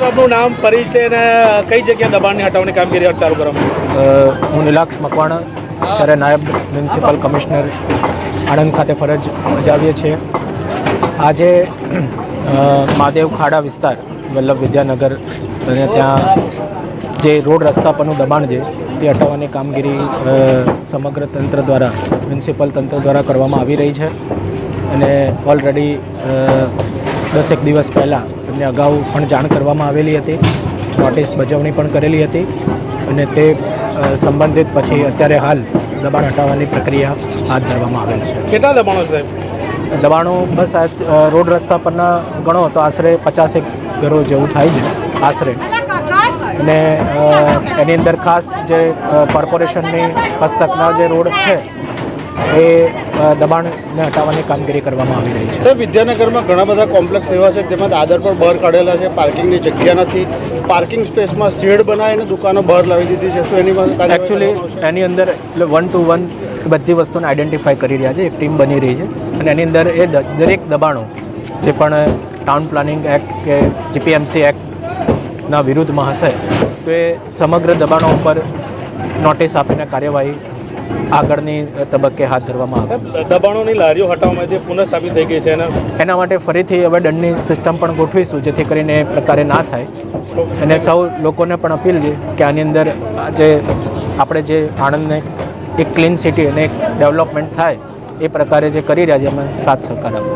આપનું નામ, પરિચય અને કઈ જગ્યાએ દબાણની હટાવવાની કામગીરી ચાલુ કરવામાં? હું નીલાક્ષ મકવાણા, ત્યારે નાયબ મ્યુનિસિપલ કમિશનર આણંદ ખાતે ફરજ બજાવીએ છીએ. આજે મહાદેવ ખાડા વિસ્તાર, વલ્લભ વિદ્યાનગર અને ત્યાં જે રોડ રસ્તા પરનું દબાણ છે તે હટાવવાની કામગીરી સમગ્ર તંત્ર દ્વારા, મ્યુનિસિપલ તંત્ર દ્વારા કરવામાં આવી રહી છે. અને ઓલરેડી 10 દિવસ પહેલાં એમને અગાઉ પણ જાણ કરવામાં આવેલી હતી, નોટિસ બજાવણી પણ કરેલી હતી અને તે સંબંધિત પછી અત્યારે હાલ દબાણ હટાવવાની પ્રક્રિયા હાથ ધરવામાં આવેલ છે. કેટલા દબાણો સાહેબ? દબાણો બસ આ રોડ રસ્તા પરના ગણો તો આશરે 50 ઘરો જેવું થાય છે આશરે. અને એની અંદર ખાસ જે કોર્પોરેશનની હસ્તકના જે રોડ છે એ દબાણને હટાવવાની કામગીરી કરવામાં આવી રહી છે. સર, વિદ્યાનગરમાં ઘણા બધા કોમ્પ્લેક્સ એવા છે તેમાં દાદર પર બહાર કાઢેલા છે, પાર્કિંગની જગ્યા નથી, પાર્કિંગ સ્પેસમાં શેડ બનાવીને દુકાનો બહાર લાવી દીધી છે. શું એની એકચ્યુઅલી એની અંદર એટલે 1 to 1 બધી વસ્તુને આઈડેન્ટિફાઈ કરી રહ્યા છે, એક ટીમ બની રહી છે અને એની અંદર એ દરેક દબાણો જે પણ ટાઉન પ્લાનિંગ એક્ટ કે જીપીએમસી એક્ટના વિરુદ્ધમાં હશે તો એ સમગ્ર દબાણો ઉપર નોટિસ આપીને કાર્યવાહી આગળની તબક્કે હાથ ધરવામાં આવે. દબાણોની લારીઓ હટાવવામાં જે પુનઃસ્થાપિત થઈ ગઈ છે એના માટે ફરીથી હવે દંડની સિસ્ટમ પણ ગોઠવીશું, જેથી કરીને એ પ્રકારે ના થાય. અને સૌ લોકોને પણ અપીલ છે કે આની અંદર જે આપણે જે આણંદને એક ક્લીન સિટી અને એક ડેવલપમેન્ટ થાય એ પ્રકારે જે કરી રહ્યા છે એમાં સાથ સહકાર આપો.